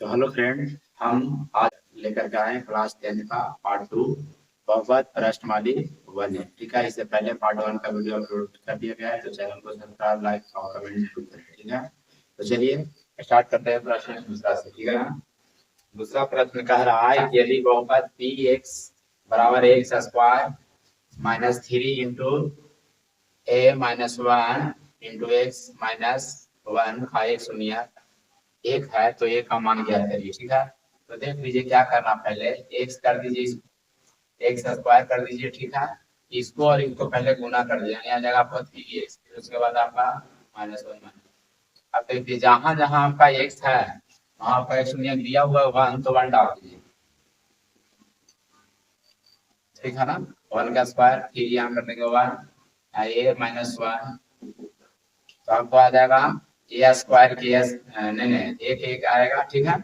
तो hello friend, हम आज लेकर के आए हैं क्लास 10 का पार्ट 2 बहुपद प्रश्नमाली 1 है। ठीक है, इससे पहले पार्ट 1 का वीडियो अपलोड कर दिया गया है, तो चैनल को सब्सक्राइब, लाइक और कमेंट जरूर करें। ठीक है, तो चलिए स्टार्ट करते हैं प्रश्न दूसरा से। ठीक है ना। दूसरा प्रश्न कह रहा है कि यदि बहुपद पी एक्स बराबर एक्स स्क्वायर माइनस 3 इंटू ए माइनस 1 इंटू एक्स माइनस 1 का एक शून्य एक है, तो एक का मान ज्ञात करिए। ठीक है, तो देख लीजिए क्या करना, पहले एक्स कर दीजिए, एक्स स्क्वायर कर दीजिए। ठीक है, इसको और इसको पहले गुना कर दीजिए, यानी आ जाएगा आपका 3x, फिर उसके बाद आपका -1। अब देखिए जहां जहां आपका x है वहां आपका एक शून्य दिया हुआ है 1, तो 1 डाल दीजिए। ठीक है ना, 1 का स्क्वायर फिर यहाँ कर देंगे 1 a -1, तो आपको आ जाएगा ए स्क्वायर की एस नहीं नहीं एक एक आएगा। ठीक है,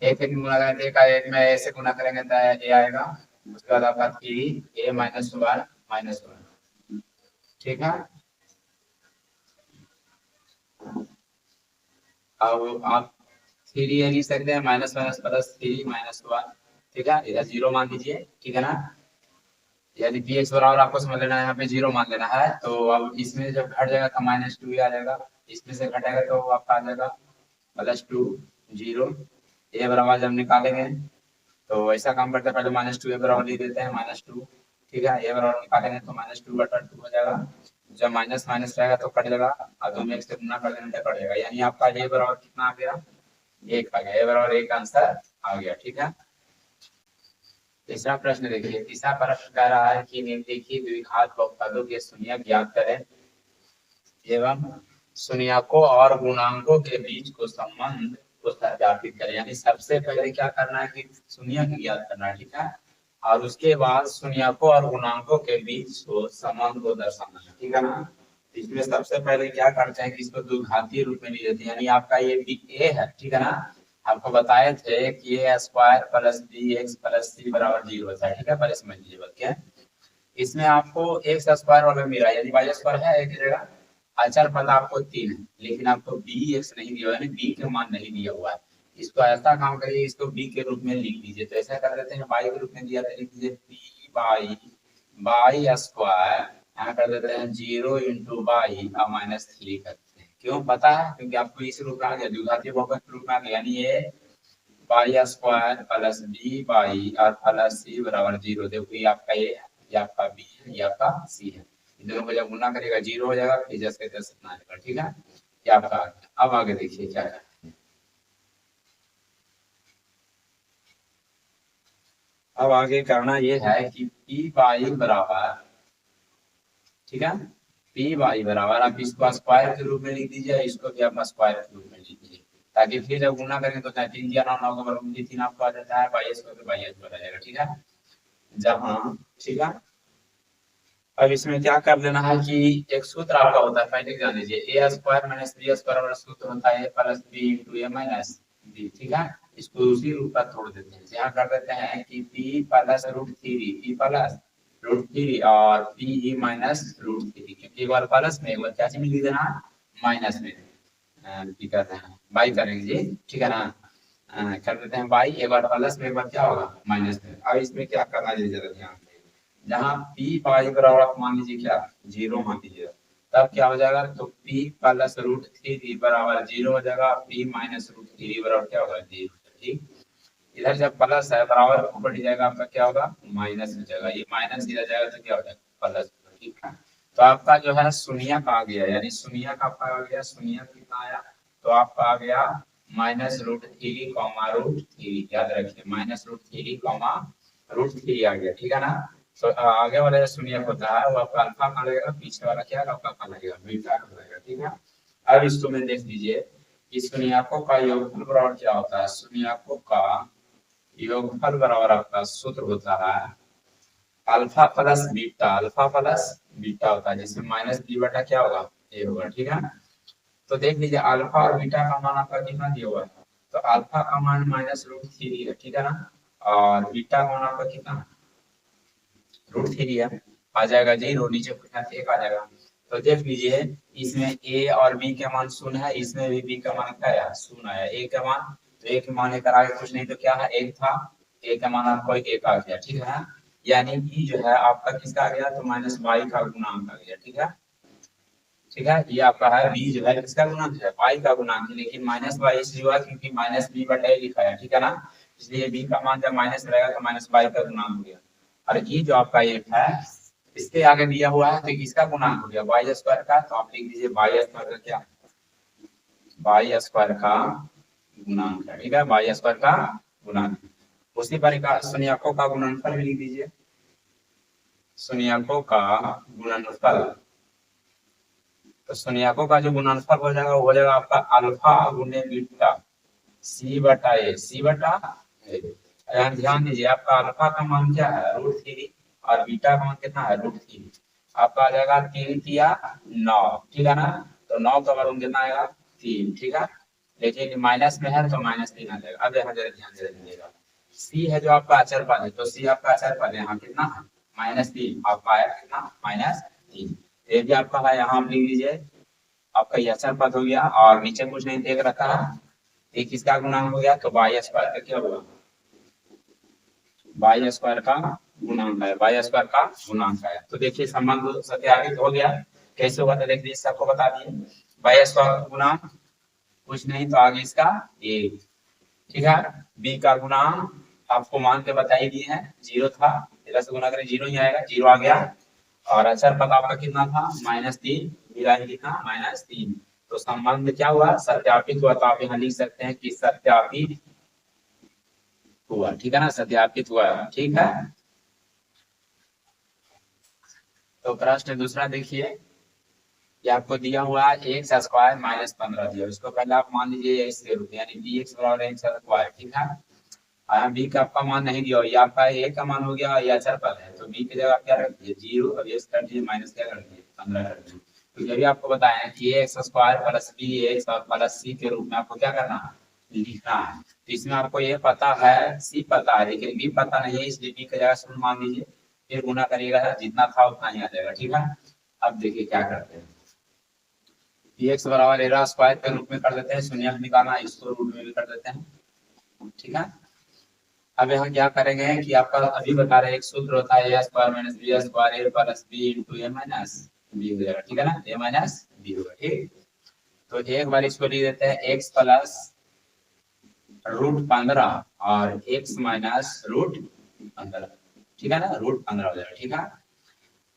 एक एक गुना करेंगे, एक एक में ऐसे गुना करेंगे तो ए आएगा। उसके बाद आपका 3 a -1 ठीक है, अब आप 3 ये लिख सकते हैं माइनस माइनस प्लस 3 -1। ठीक है, इधर 0 मान दीजिए। ठीक है ना, यदि पी एक्स बराबर आपको समझ लेना है, यहाँ पे 0 मान लेना है। तो अब इसमें जब घट जाएगा तो -2 आ जाएगा, इसमें से घटेगा तो आपका आ जाएगा +2 0। ए बराबर जब निकालेंगे तो ऐसा काम करते हैं, पहले -2 ए बराबर लिख देते हैं -2। ठीक है, ए बराबर निकालेंगे तो -2/2 हो जाएगा। जब माइनस माइनस रहेगा तो कट जाएगा, और 2 में एक से गुना कर देने तो कट जाएगा, यानी आपका ए बराबर कितना आ गया, 1 आ गया। ए बराबर 1 का आंसर आ गया। ठीक है, तीसरा प्रश्न देखिए। तीसरा प्रश्न कह रहा है कि निम्नलिखित द्विघात बहुपदों के शून्य ज्ञात करें एवं शून्यकों और गुणांकों के बीच को संबंध को सत्यापित करें। यानी सबसे पहले क्या करना है कि शून्य ज्ञात करना है। ठीक है, और उसके बाद शून्यकों और गुणांकों के बीच को संबंध को दर्शाना है। ठीक है ना, इसमें सबसे पहले क्या करते हैं कि इसको द्विघातीय रूप में ले लेते हैं, यानी आपका ये ए है। ठीक है ना, आपको बताए थे कि A square plus B X plus C बराबर 0 होता है। ठीक है, पहले समझ लीजिए बात क्या है। इसमें आपको एक्स स्क्वायर वाला मिला, यदि वाई स्क्वायर है एक जगह, अचर पद आपको 3 है, लेकिन आपको बी एक्स नहीं दिया हुआ है, बी का मान नहीं दिया हुआ है। इसको ऐसा काम करिए, इसको बी के रूप में लिख लीजिए। तो ऐसा कर देते हैं, बाई के रूप में दिया तो लिख लीजिए बी बाई बाई स्क्वायर, यहाँ कर देते हैं 0 इंटू बाई और -3 करते हैं। क्यों पता है, क्योंकि आपको इस रूप में आ गया, द्विघातीय बहुपद के रूप में आ गया, यानी ये by square plus B by और प्लस सी बराबर 0। देखो ये आपका ए है, ये आपका बी है, ये आपका सी है। इन दोनों को जब गुना करेगा 0 हो जाएगा, फिर जैसे तैसे इतना आएगा। ठीक है, ये आपका आ गया। अब आगे देखिए क्या है। अब आगे करना ये है कि पी बाई बराबर, ठीक है, पी बाई बराबर आप इसको स्क्वायर के रूप में लिख दीजिए, इसको भी आप स्क्वायर के रूप में लिख दीजिए, ताकि फिर जब गुना करेंगे तो 3 या 9 9 का 3 आपको आ जाता है, बाई स्क्वायर बाई स्क्वायर आ जाएगा। ठीक है, जहाँ ठीक है, अब इसमें क्या कर लेना है कि एक सूत्र आपका होता है, पहले जान लीजिए, ए स्क्वायर माइनस बी स्क्वायर वाला सूत्र होता है ए प्लस बी इंटू ए माइनस बी। ठीक है, इसको उसी रूप पर तोड़ देते हैं, यहाँ कर देते हैं कि पी प्लस √3 पी प्लस √3 और पी माइनस √3, क्योंकि एक बार प्लस में एक बार क्या में लिख देना माइनस में, की करते हैं बाई करेंगे जी। ठीक है ना, कर देते हैं बाई, एक बार प्लस में एक बार क्या होगा माइनस में। अब इसमें क्या करना है जरा ध्यान, जहाँ पी पाई बराबर आप मान लीजिए क्या 0 मान लीजिए, तब क्या हो जाएगा, तो पी प्लस √3 बराबर 0 हो जाएगा, पी माइनस √3 बराबर क्या होगा 0। ठीक, इधर जब प्लस है बराबर ऊपर जाएगा आपका क्या होगा माइनस हो जाएगा, ये माइनस इधर जाएगा तो क्या हो जाएगा प्लस। ठीक है, तो आपका जो है शून्य का आ गया, यानी शून्य का आपका आ गया, शून्य कितना आया, तो आपका आ गया -√3 √3, याद रखिए -√3 आ गया। ठीक है ना, तो आगे वाला शून्य होता है वो आपका अल्फा का लगेगा, पीछे वाला क्या आपका का लगेगा बीटा का लगेगा। ठीक है, अब इसको में देख लीजिए, इस शून्यकों का योगफल बराबर क्या होता है, शून्यकों का योगफल बराबर आपका सूत्र होता है alpha plus beta, alpha plus beta होता है, जिसमें -b/, क्या होगा ए होगा। ठीक है, तो देख लीजिए अल्फा और बीटा का मान आपका कितना दिया हुआ है, तो अल्फा का मान -√3 है। ठीक है ना, और बीटा का मान आपका कितना √3 है, आ जाएगा 0, नीचे पूछना 1 आ जाएगा। तो देख लीजिए इसमें a और b का मान 0 है, इसमें भी b का मान क्या है 0 है, a का मान तो एक मान लेकर आगे कुछ नहीं तो क्या है, एक था, एक का मान आपको एक आ गया, ठीक है। यानी कि जो है आपका किसका आ गया, तो माइनस वाई का गुणांक आ गया, ठीक है। ठीक है, ये आपका है बी जो है किसका गुणांक है, वाई का गुणांक है, लेकिन माइनस वाई इसलिए हुआ क्योंकि माइनस बी बटा ए लिखा है, ठीक है ना। इसलिए बी का मान जब माइनस रहेगा तो माइनस वाई का गुणांक हो गया। और ये जो आपका एक है इसके आगे दिया हुआ है तो किसका गुणांक हो गया, वाई स्क्वायर का। तो आप लिख दीजिए वाई स्क्वायर का क्या, वाई स्क्वायर का गुणांक है, ठीक है, वाई स्क्वायर का गुणांक। उसी प्रकार शून्यकों का गुणनफल भी लिख दीजिए, शून्यकों का गुणनफल। तो शून्यकों का जो गुणनफल हो जाएगा वो हो जाएगा आपका अल्फा गुने बीटा सी बटा ए, सी बटा ए। यहाँ ध्यान दीजिए आपका अल्फा का मान क्या है, √3, और बीटा का मान कितना है, √3। आपका आ जाएगा 3×9, ठीक है ना। तो 9 का वर्ग कितना आएगा, 3, ठीक है। लेकिन माइनस में है तो -3 आ जाएगा। अब यहाँ जरा ध्यान से देखिएगा, सी है जो आपका अचर पद है, तो सी आपका अचर पद है, यहाँ कितना है, -3, आपका आया कितना, -3। ये भी आपका है, यहाँ आप लिख लीजिए आपका ये अचर पद हो गया, और नीचे कुछ नहीं देख रखा है, ये किसका गुणांक हो गया, तो वाई स्क्वायर का क्या हुआ, वाई स्क्वायर का गुणांक है, वाई स्क्वायर का गुणांक है। तो देखिए संबंध सत्यापित हो गया। कैसे होगा तो देखिए सबको बता दिए, वाई स्क्वायर का गुणांक कुछ नहीं तो आगे इसका एक, ठीक है। बी का गुणांक आपको मान के बता ही दिए हैं, 0 था, 13 से गुना करें 0 ही आएगा, 0 आ गया। और अचर पद आपका कितना था, -3, मिला ही कितना, -3। तो संबंध क्या हुआ, सत्यापित हुआ। तो आप यहाँ लिख सकते हैं कि सत्यापित हुआ, ठीक है ना, सत्यापित हुआ, ठीक है। तो प्रश्न दूसरा देखिए, ये आपको दिया हुआ है एक्स स्क्वायर -15 दिया, उसको पहले आप मान लीजिए एक्स के रूप में, यानी बी एक्स बराबर एक्स स्क्वायर, ठीक है। यहाँ बी का आपका मान नहीं दिया, ये आपका ए का मान हो गया, ये अचर पद है, तो बी की जगह क्या रख दिए, 0, और एक्स कर दिए माइनस क्या कर दिए, 15 कर दिए। तो ये भी आपको बताया कि x square plus B x और प्लस सी के रूप में आपको क्या करना है, लिखना है। तो इसमें आपको ये पता है, सी पता है, लेकिन बी पता नहीं है, इसलिए बी की जगह शून्य मान लीजिए, फिर गुना करिएगा, जितना था उतना ही आ जाएगा, ठीक है। अब देखिए क्या करते हैं, एक्स बराबर एरा स्क्वायर के रूप में कर देते हैं, शून्य निकालना इसको रूट में भी कर देते हैं, ठीक है। अब यहाँ क्या करेंगे कि आपका अभी बता रहे एक सूत्र होता है ए स्क्वायर माइनस बी स्क्वायर ए प्लस बी इंटू ए माइनस बी हो जाएगा, ठीक है ना, ए माइनस बी होगा, ठीक। तो एक बार इसको लिख देते हैं एक्स प्लस √15 और एक्स माइनस √15, ठीक है ना, √15 हो जाएगा, ठीक है।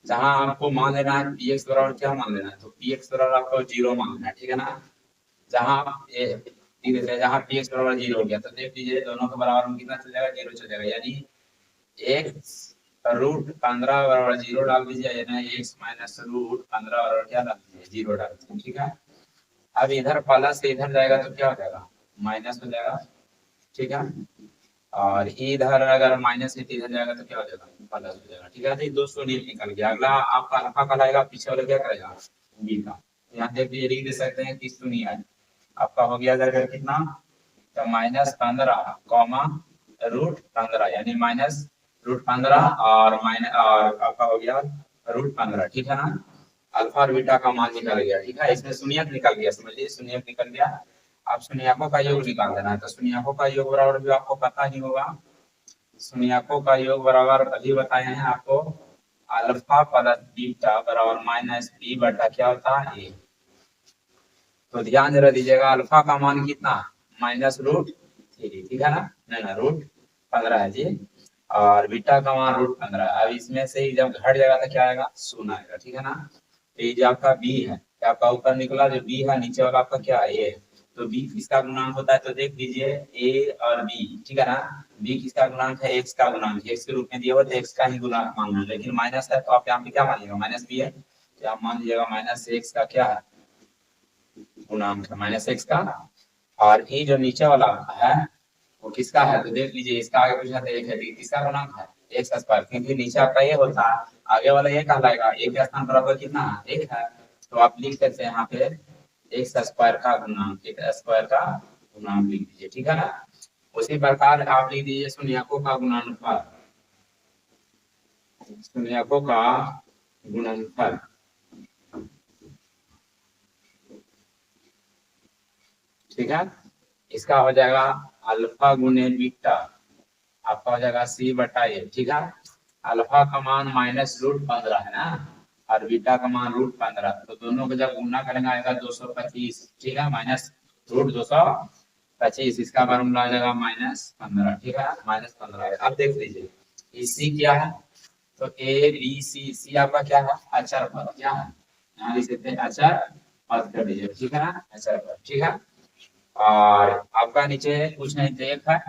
जहां आपको मान लेना है पी एक्स बराबर क्या मान लेना है, तो पी एक्स बराबर आपको 0 मान लेना है, ठीक है ना। जहां ठीक है, जहां पी एक्स बराबर 0 हो गया तो देख लीजिए दोनों के बराबर में कितना चल जाएगा, 0 चल जाएगा, यानी एक्स √15 बराबर 0 डाल दीजिए, यानी एक्स माइनस √15 बराबर क्या डाल दीजिए, 0 डाल दीजिए, ठीक है। अब इधर प्लस से इधर जाएगा तो क्या हो जाएगा, माइनस हो जाएगा, ठीक है। और इधर अगर माइनस से इधर जाएगा तो क्या हो जाएगा, प्लस हो जाएगा, ठीक है। तो दो शून्य निकल गया। अगला आपका अल्फा का लाएगा, पीछे वाला क्या करेगा, बी का। यहाँ देख लीजिए, लिख दे सकते हैं कि शून्य है, आपका हो गया जाएगा कितना, तो -15 कॉमा √15, यानी -√15 और माइनस और आपका हो गया √15, ठीक है ना। अल्फा और बीटा का मान निकल गया, ठीक है। इसमें शून्यक निकल गया, समझिए शून्यक निकल गया। अब शून्यकों का योग निकाल देना है, तो शून्यकों का योग बराबर भी आपको पता ही होगा, शून्यकों का योग बराबर अभी बताए हैं आपको, अल्फा प्लस बीटा बराबर -b बटा क्या होता है, ए। तो ध्यान जरा दीजिएगा, अल्फा का मान कितना, -√3, ठीक है ना, नहीं ना √15 है जी, और बीटा का मान √15। अब इसमें से ही जब घट जाएगा तो क्या आएगा, शून्य आएगा, ठीक है ना। तो ये जो आपका बी है, आपका ऊपर निकला जो बी है, नीचे वाला आपका क्या है, ए। तो बी किसका गुणांक होता है, तो देख लीजिए ए और बी, ठीक है ना। बी किसका गुणांक है, एक्स का गुणांक, एक्स के रूप में दिया हुआ तो एक्स का ही गुणांक मानना है, लेकिन माइनस है तो आप यहाँ पे क्या मानिएगा, माइनस बी है, तो आप मान लीजिएगा -x का क्या है, गुणांक है -x का। और ये जो नीचे वाला है वो किसका है, तो देख लीजिए इसका आगे पूछा था एक है, किसका गुणांक है, एक्स स्क्वायर, क्योंकि नीचे आपका ये होता है, आगे वाला ये कहलाएगा, एक के स्थान पर आपका कितना है, एक है। तो आप लिख सकते हैं यहाँ पे एक्स स्क्वायर का गुणांक, एक स्क्वायर का गुणांक लिख दीजिए, ठीक है ना। उसी प्रकार आप लिख दीजिए शून्यकों का गुणनफल, शून्यकों का गुणनफल, ठीक है। इसका हो जाएगा अल्फा गुने बीटा आपका हो जाएगा C/A, ठीक है। अल्फा का मान -√15 है ना, और बीटा का मान √15, तो दोनों को जब गुना करेंगे आएगा 225, ठीक है, -√225, इसका फॉर्मूला आ जाएगा -15, ठीक है, -15। अब देख लीजिए इसी क्या है, तो ए बी सी, सी आपका क्या है, अचर पद, क्या है, यहाँ लिख सकते हैं अचर पद कर दीजिए, ठीक है ना, अचर पद, ठीक है। और आपका नीचे कुछ नहीं तो एक है,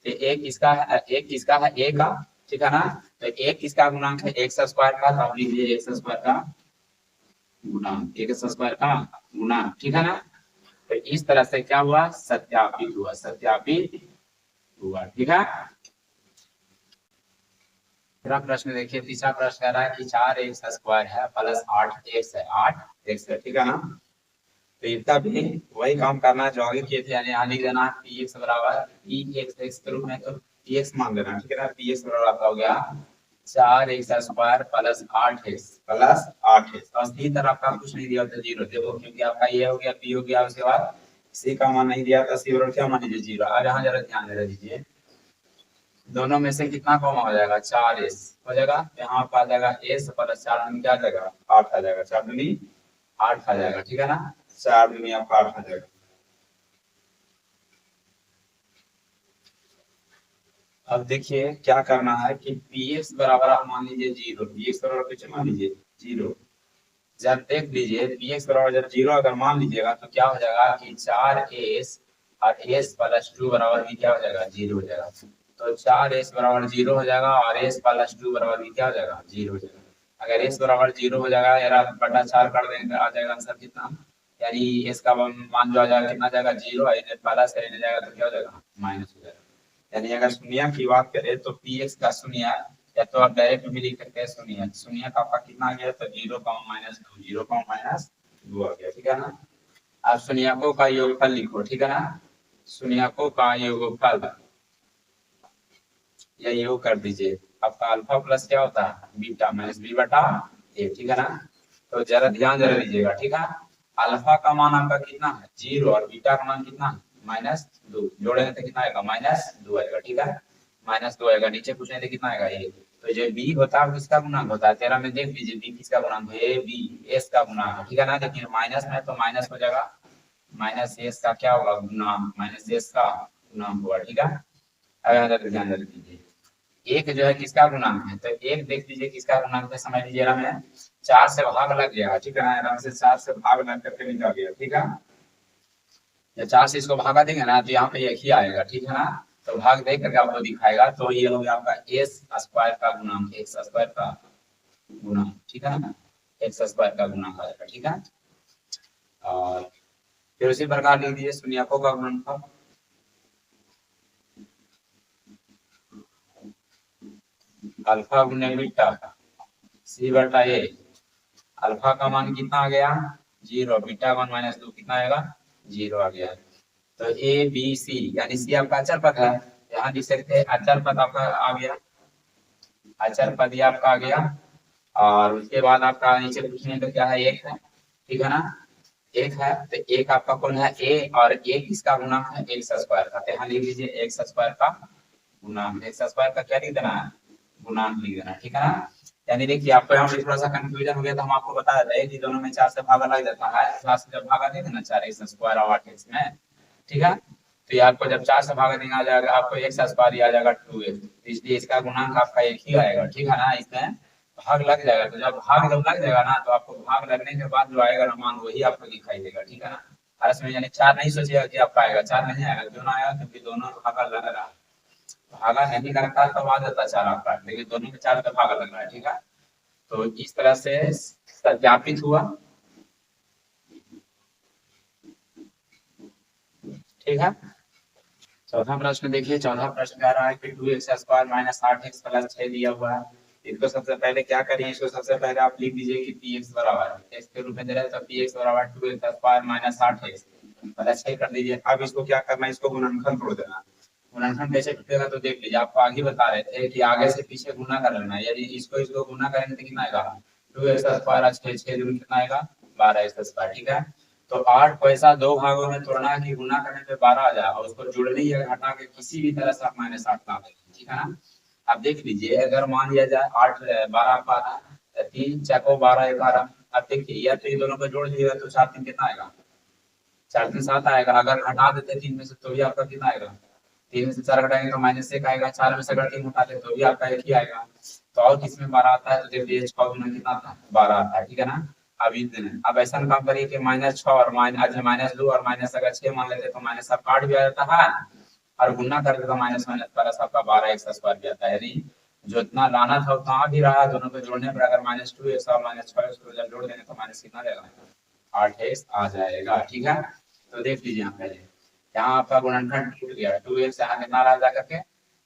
तो एक किसका है, एक किसका है, ए का, ठीक है ना, तो एक किसका गुणांक है, एक्स स्क्वायर का, तो आप लिख लीजिए एक्स स्क्वायर का गुणांक, एक्स स्क्वायर का गुणांक, ठीक है ना। तो इस तरह से क्या हुआ, सत्यापित हुआ, सत्यापित हुआ, ठीक है। तीसरा प्रश्न देखिए, तीसरा प्रश्न कह रहा है कि 4x² है प्लस 8x है, 8x है, ठीक है ना। तो इसका भी वही काम करना है जो आगे किए थे, यानी यहाँ लिख देना px बराबर px के रूप में, तो px मान लेना, ठीक है ना। px बराबर आपका हो गया 4x² प्लस 8x और सी तरफ आपका कुछ नहीं दिया होता 0, देखो क्योंकि आपका ये हो गया p हो गया, उसके बाद सी का मान नहीं दिया था, सी बराबर क्या मान लीजिए 0। अब यहाँ जरा ध्यान दे दीजिए, दोनों में से कितना कम हो जाएगा, 4s हो जाएगा, यहाँ पर आ जाएगा s प्लस 4 दूनी क्या आ जाएगा, 8 आ जाएगा, 4 दूनी 8 आ जाएगा, ठीक है ना, 4 दूनी आपका 8 आ जाएगा। अब देखिए क्या करना है कि px बराबर आप मान लीजिए 0, px बराबर कुछ मान लीजिए 0, जब देख लीजिए px बराबर जब 0 अगर मान लीजिएगा तो क्या हो जाएगा कि 4s और s प्लस 2 बराबर भी क्या हो जाएगा, 0 हो जाएगा। तो 4s बराबर 0 हो जाएगा और s प्लस 2 बराबर भी क्या हो जाएगा, 0 हो जाएगा। अगर s बराबर 0 हो जाएगा यार, आप बटा 4 कर देंगे, आ जाएगा आंसर कितना, यानी s का मान जो आ जाएगा कितना जाएगा, 0 है, प्लस करने जाएगा तो क्या हो जाएगा, माइनस हो जाएगा। यानी अगर शून्य की बात करें तो px का शून्य, या तो आप डायरेक्ट भी लिख सकते हैं शून्य, शून्य का आपका कितना आ गया, तो 0,-2, 0,-2 आ गया, ठीक है ना। आप शून्यकों का योगफल लिखो, ठीक है ना, शून्यकों का योगफल या योग कर दीजिए, आपका अल्फा प्लस क्या होता है, बीटा माइनस b/a, ठीक है ना। तो जरा ध्यान जरा दीजिएगा, ठीक है। अल्फा का मान आपका कितना है, 0, और बीटा का मान कितना है, -2, जोड़ेंगे तो कितना आएगा, -2 आएगा, ठीक है, -2 आएगा, नीचे पूछने थे कितना आएगा, ये। तो जो b होता है किसका गुणांक होता है, 13 में देख लीजिए b किसका गुणांक है, b s का गुणांक है, ठीक है ना। लेकिन माइनस में तो माइनस हो जाएगा, -s का क्या होगा, गुणांक, -s का गुणांक होगा, ठीक है। अब ध्यान दीजिए, एक जो है किसका गुणांक है, तो एक देख लीजिए किसका गुणांक है, समझ लीजिए हमें 4 से भाग लग गया, ठीक है ना, आराम से 4 से भाग लग करके निकल गया, ठीक है। जब 4 से इसको भागा देंगे ना तो यहाँ पे एक ही आएगा, ठीक है ना, तो भाग दे करके आपको दिखाएगा, तो ये हो गया आपका s² का गुणांक, x² का गुणांक, ठीक है ना, x² का गुणांक आएगा, ठीक है। और फिर उसी प्रकार लिख दीजिए शून्यकों का गुणनफल, अल्फा गुने बीटा c/a, अल्फा का मान कितना आ गया, 0, बीटा का मान -2 कितना आएगा, 0 आ गया। तो ए बी सी, यानी सी आपका अचर पद है, यहाँ लिख सकते हैं अचर पद आपका आ गया, अचर पद ये आपका आ गया। और उसके बाद आपका नीचे पूछने तो क्या है, एक है, ठीक है ना, एक है, तो एक आपका कौन है, ए, और एक किसका गुणांक है, x² का, तो यहाँ लिख लीजिए x² का गुणांक, x² का क्या लिख देना है, गुणांक लिख देना, ठीक है ना। यानी देखिए आपको यहाँ पे थोड़ा सा कंफ्यूजन हो गया, तो हम आपको बता देते हैं कि दोनों में 4 से भागा लग जाता है, 4 से जब भागा देंगे ना 4x² और 8x में, ठीक है, तो ये आपको जब 4 से भागा देंगे आ जाएगा आपको x² आ जाएगा 2x, इसलिए इसका गुणांक आपका एक ही आएगा, ठीक है ना, इसमें भाग लग जाएगा। तो जब भाग जब लग जाएगा ना तो आपको भाग लगने के बाद जो आएगा ना मान वही आपको दिखाई देगा, ठीक है ना। और इसमें यानी 4 नहीं सोचिएगा कि आपका आएगा, 4 नहीं आएगा, क्यों ना आएगा, क्योंकि दोनों भागा लग रहा है, भागा नहीं लगता तो आ जाता 4 आपका, लेकिन दोनों में 4 का भागा लग रहा है, ठीक है। तो इस तरह से सत्यापित हुआ, ठीक है। चौथा प्रश्न देखिए, चौथा प्रश्न कह रहा है कि 2x² - 8x + 6 दिया हुआ है। इसको सबसे पहले क्या करिए, इसको सबसे पहले आप लिख दीजिए कि px बराबर x के रूप में दे रहा है, तो px बराबर 2x² - 8x + 6 कर दीजिए। अब इसको क्या करना है, इसको गुणनखंड तोड़ देना। गुणनखंड कैसे टूटेगा तो देख लीजिए, आपको आगे बता रहे थे कि आगे से पीछे गुना कर लेना है, यदि इसको इसको गुना करेंगे तो कितना आएगा, 2x² 6 6 दूनी कितना आएगा, 12x², ठीक है। तो 8 को ऐसा दो भागों में तोड़ना है कि गुना करने पे 12 आ जाए और उसको जोड़ने या हटा के किसी भी तरह से आप -8 ला देंगे, ठीक है ना। अब देख लीजिए अगर मान लिया जाए 8 12 आपका आता है, 3 4 12 11। अब देखिए या तो ये दोनों को जोड़ दीजिएगा तो 4 3 कितना आएगा, 4 3 7 आएगा। अगर हटा देते हैं 3 में से तो भी आपका कितना आएगा, 3 में से 4 घटाएंगे तो -1 आएगा। 4 में से अगर 3 हटा दे तो भी आपका 1 ही आएगा। तो और किसमें 12 आता है, तो देखिए 6 गुना कितना आता है, 12 आता है, ठीक है ना। अब ऐसा काम करिए कि -6 और -2 और माइनस अगर 6 मान लेते तो माइनस आप काट भी आ जाता है और गुना करके तो माइनस माइनस प्लस आपका 12 एक्स स्क्वायर भी आता है। यानी जो इतना लाना था उतना आ भी रहा है, दोनों को जोड़ने पर अगर -2 एक्स और -6 एक्स को जब जोड़ देंगे तो माइनस कितना रहेगा, 8 एक्स आ जाएगा, ठीक है। तो देख लीजिए यहाँ पहले यहाँ आपका गुणनखंड टूट गया, 2x यहाँ कितना रहा जा करके,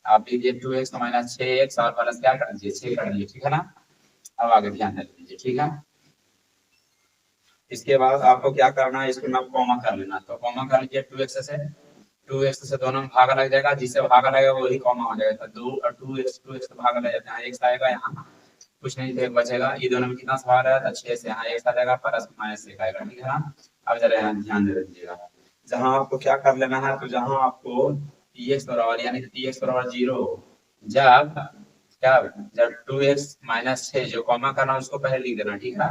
आप लीजिए 2x तो -6x और प्लस क्या कर दीजिए 6 कर दीजिए, ठीक है ना। अब आगे ध्यान दे दीजिए, ठीक है। इसके बाद आपको क्या करना है, इसको आप कॉमा कर लेना, तो कॉमा कर लीजिए 2x से दोनों में भागा लग जाएगा, जिससे भागा लगेगा वही कॉमा हो जाएगा। तो 2x से भागा लग जाता है, x आएगा यहाँ कुछ नहीं तो बचेगा, ये दोनों में कितना सवाल है, 6 से यहाँ x आ जाएगा प्लस -1 आएगा, ठीक है ना। अब जरा यहाँ ध्यान दे दीजिएगा, जहाँ आपको क्या कर लेना है, तो जहाँ आपको px बराबर यानी px बराबर 0 जब क्या जब 2x -6 जो कॉमा करना उसको पहले लिख देना, ठीक है।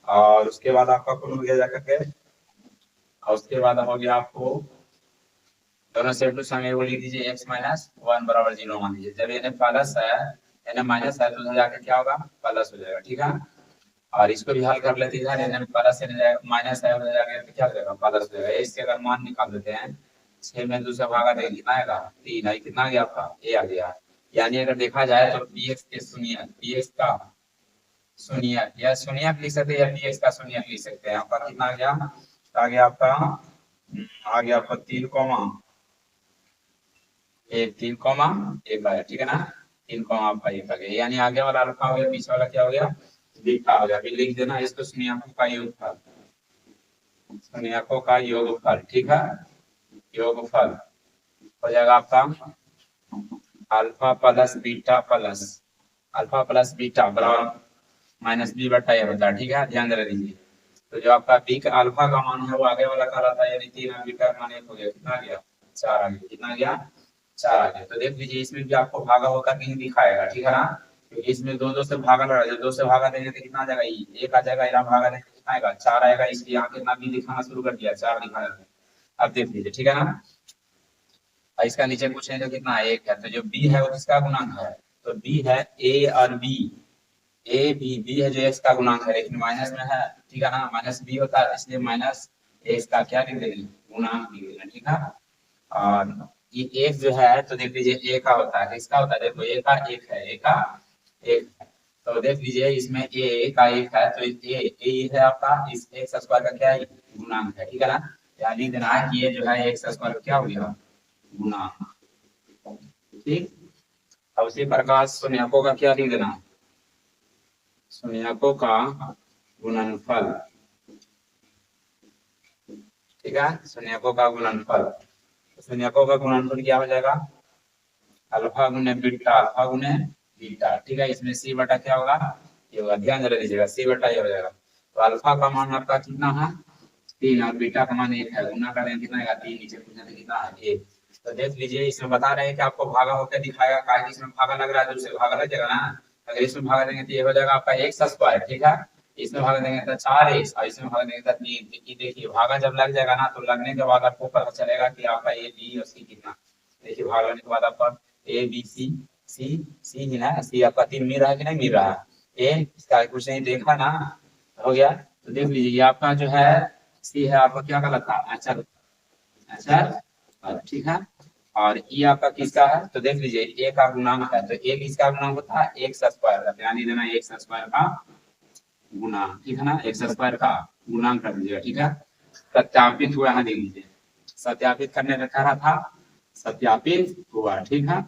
और उसके बाद आपका कौन हो गया जाकर के, और उसके बाद हो गया आपको दोनों सेट टू सम वो लिख दीजिए x -1 बराबर 0 मान लीजिए। जब n प्लस है n माइनस है तो उधर जाकर क्या होगा, प्लस हो जाएगा, ठीक है। और इसको भी हल कर लेते हैं, n प्लस माइनस है उधर जाकर तो क्या हो जाएगा, प्लस हो जाएगा। इसके अगर मान निकाल देते हैं 6 में 2 से भागा देंगे कितना आएगा, 3 है, कितना आ गया आपका a आ गया। यानी अगर देखा जाए तो px के शून्य, px का शून्य या शून्य लिख सकते हैं या px का शून्य लिख सकते हैं। आपका कितना आ गया, आ गया आपका 3 कॉमा 1 आया, ठीक है ना। 3 कॉमा आपका 1 आ गया, यानी आगे वाला अल्फा हो गया, पीछे वाला क्या हो गया, बीटा हो गया। अभी लिख देना इसको शून्यकों का योगफल, शून्यकों का योगफल, ठीक है। योगफल हो जाएगा आपका अल्फा प्लस बीटा बराबर -b/a होता है, ठीक है। ध्यान दे दीजिए, तो जो आपका b का अल्फा का मान है वो आगे वाला का रहता है, यानी 3 और बीटा का मान 1 हो गया, कितना आ गया 4 आ गया, कितना आ गया 4 आ गया। तो देख लीजिए इसमें भी आपको भागा होकर कहीं दिखाएगा, ठीक है ना, क्योंकि इसमें 2 से भागा लगा है, 2 से भागा देंगे तो कितना आ जाएगा, 1 आ जाएगा, यहाँ भागा देंगे कितना आएगा 4 आएगा, इसलिए यहाँ कितना भी दिखाना शुरू कर दिया 4 दिखा देते हैं। अब देख लीजिए, ठीक है ना। इसका नीचे कुछ नहीं तो कितना 1 है, तो जो b है वो किसका गुणांक है, तो b है a और b, b है जो x का गुणांक है, लेकिन माइनस में है, ठीक है ना, -b होता है इसलिए माइनस x का क्या लिख देंगे, गुणांक लिख देना, ठीक है। और ये x जो है तो देख लीजिए a का होता है, किसका होता है, देखो a का 1 है, a का 1 है, तो देख लीजिए इसमें a का 1 है, तो a है आपका इस x स्क्वायर का क्या है, गुणांक है, ठीक है ना। यहाँ लिख देना है कि ये जो है x स्क्वायर का क्या हो गया, गुणांक, ठीक। अब उसी प्रकार शून्यकों का क्या लिख देना, शून्यकों का गुणनफल, ठीक है, शून्यकों का गुणनफल। शून्यकों का गुणनफल क्या हो जाएगा, अल्फा गुने बीटा, ठीक है। इसमें c बटा क्या होगा, ये होगा, ध्यान दे दीजिएगा c बटा ये हो जाएगा। तो अल्फा का मान आपका कितना है 3 और बीटा का मान 1 है, गुना करें कितना आएगा 3, नीचे पूछने से कितना है 1। तो देख लीजिए इसमें बता रहे हैं कि आपको भागा होकर दिखाएगा, काहे इसमें भागा लग रहा है, दूसरे भागा लग जाएगा ना। अगर इसमें भागा देंगे तो ये हो जाएगा आपका x स्क्वायर, ठीक है। इसमें भागा देंगे तो 4x और इसमें भागा देंगे तो 3। देखिए भागा जब लग जाएगा ना तो लगने के बाद आपको पता चलेगा कि आपका a b और c कितना। देखिए भाग लगने के बाद आपका a b c ही ना, c आपका 3 मिल रहा है कि नहीं मिल रहा है, a इसका कुछ नहीं देखा ना, हो गया। तो देख लीजिए ये आपका जो है c है, आपका क्या गलत था, अच्छा ठीक है। और ये आपका किसका है, तो देख लीजिए a का गुणांक है, तो a किसका गुणांक होता है, x स्क्वायर का, ध्यान देना x स्क्वायर का गुणांक, ठीक है ना, x स्क्वायर का गुणांक कर दीजिएगा, ठीक है। सत्यापित हुआ, यहाँ देख लीजिए सत्यापित करने रखा था, सत्यापित हुआ, ठीक है।